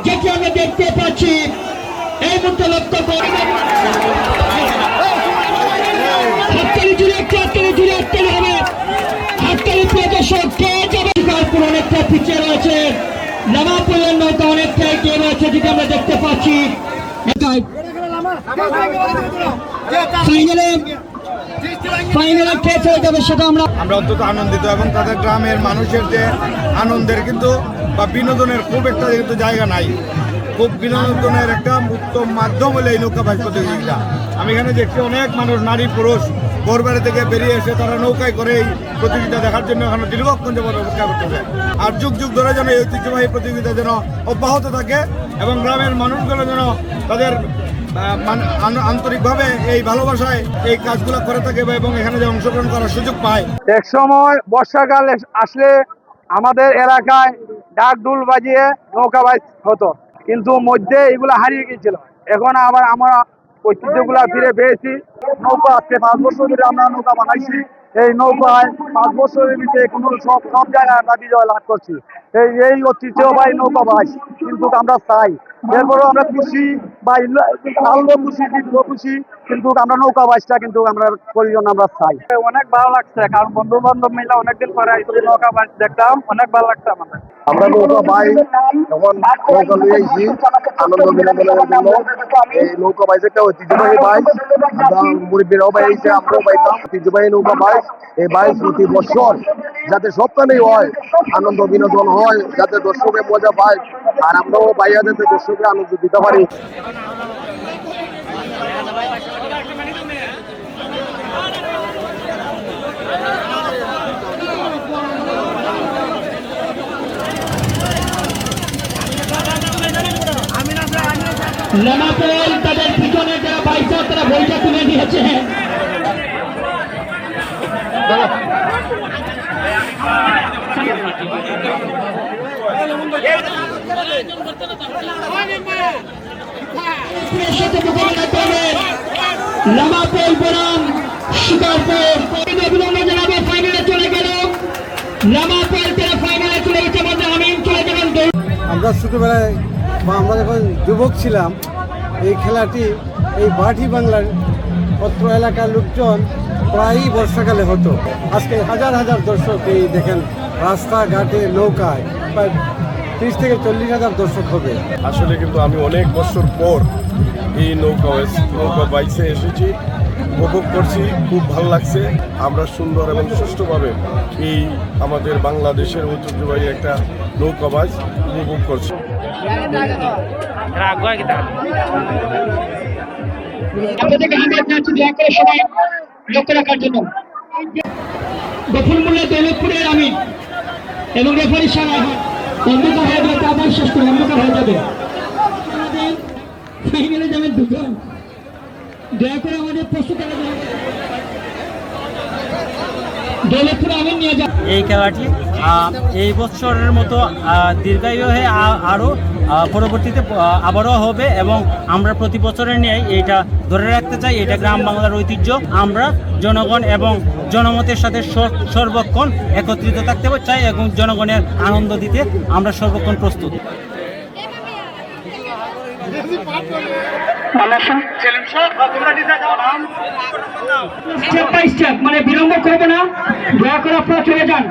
যেটি আমরা দেখতে পাচ্ছি এই মুহূর্তে লক্ষ্য করে হাততালি জুড়ে হবে হাততালি প্রিয় দর্শক কে যাবে কারপুর অনেকটা পিছিয়ে রয়েছে নামাপুরের নৌকা অনেকটা এগিয়ে রয়েছে যেটি আমরা দেখতে পাচ্ছি ফাইনালে কে চলে যাবে সেটা আমরা অত্যন্ত আনন্দিত এবং তাদের গ্রামের মানুষের যে আনন্দের কিন্তু বা বিনোদনের খুব একটা কিন্তু জায়গা নাই। খুব বিনোদনের একটা উত্তম মাধ্যম হলে এই নৌকা বাইচ প্রতিযোগিতা। আমি এখানে দেখছি অনেক মানুষ নারী পুরুষ ঘরবাড়ি থেকে বেরিয়ে এসে তারা নৌকায় করে এই প্রতিযোগিতা দেখার জন্য এখানে দীর্ঘক্ষণ যাবত অপেক্ষা করতেছে। আর যুগ যুগ ধরে যেন এই ঐতিহ্যবাহী প্রতিযোগিতা যেন অব্যাহত থাকে এবং গ্রামের মানুষগুলো যেন তাদের আন্তরিকভাবে এই ভালোবাসায় এই কাজগুলো করে থাকে এবং এখানে যে অংশগ্রহণ করার সুযোগ পায়। এক সময় বর্ষাকাল আসলে আমাদের এলাকায় ডাক ডুল বাজিয়ে নৌকা বাইচ হতো, কিন্তু মধ্যে এগুলো হারিয়ে গিয়েছিল। এখন আবার আমরা ঐতিহ্যগুলা ফিরে পেয়েছি। নৌকা আজকে 5 বছর ধরে আমরা নৌকা বানাইছি। এই নৌকায় 5 বছরের ভিতরে কোনো সব জায়গায় আমরা বিজয় লাভ করছি। এই ঐতিহ্যবাহী নৌকা বাইচ কিন্তু আমরা চাই, এরপরও আমরা খুশি বা খুশি খুশি, কিন্তু আমরা নৌকা বাইচটা কিন্তু আমরা প্রয়োজন আমরা চাই। অনেক ভালো লাগছে, কারণ বন্ধু বান্ধব মিলে অনেকদিন পরে নৌকা বাইচ দেখলাম, অনেক ভালো লাগছে আমাদের। আমরা নৌকা বাইচ এখন নৌকা নিয়ে এসেছি আনন্দ বিনোদনের জন্য। এই নৌকা বাইচ একটা ঐতিহ্যবাহী বাইচ, আমরা মুরব্বীরাও বাইছে, আমরাও পাইতাম। ঐতিহ্যবাহী নৌকা বাইচ, এই বাইচ প্রতি বছর যাতে সবখানেই হয়, আনন্দ বিনোদন হয়, যাতে দর্শকের মজা পায় আর আমরাও বাইরে যাতে দর্শকের আনন্দ দিতে পারি। নামাপোল তাদের পিছনে যারা বাইচা তারা বইটা তুলে দিয়েছে। নামাপোল বনাম শিকারপুর অভিনন্দন জানাবো। ফাইনালে চলে গেল নামাপোল, তারা ফাইনালে চলে গেছে। আমিন চলে যাবেন। আমরা ছোটবেলায় বা আমরা যখন যুবক ছিলাম এই খেলাটি এই বাটি বাংলার অত্র এলাকার লোকজন প্রায়ই বর্ষাকালে হতো। আজকে হাজার হাজার দর্শক এই দেখেন রাস্তাঘাটে নৌকায় প্রায় 30 থেকে 40 হাজার দর্শক হবে। আসলে কিন্তু আমি অনেক বছর পর এই নৌকা বাইচে এসেছি, উপভোগ করছি, খুব ভালো লাগছে। আমরা সুন্দর এবং সুষ্ঠুভাবে এই আমাদের বাংলাদেশের ঐতিহ্যবাহী একটা নৌকা বাইচ উপভোগ করছি। গফুর মোল্লা দৌলতপুরের আমিন এবং রেফারি সারা অন্ধকার হয়ে যাবে, আবার শেষ করে অন্ধকার হয়ে যাবে। ফাইনালে যাবেন দুজন, দয়া করে আমাদের প্রস্তুত দৌলতপুর আমিন নিয়ে যান। এই খেলাটি এই বছরের মতো দীর্ঘায়ু হয়ে আরও পরবর্তীতে আবারও হবে এবং আমরা প্রতি বছরের নিয়ে এইটা ধরে রাখতে চাই। এটা গ্রাম বাংলার ঐতিহ্য। আমরা জনগণ এবং জনমতের সাথে সর্বক্ষণ একত্রিত থাকতে চাই এবং জনগণের আনন্দ দিতে আমরা সর্বক্ষণ প্রস্তুত। স্টেপ বাই স্টেপ, মানে বিলম্ব করবো না, দয়া করে আপনারা চলে যান।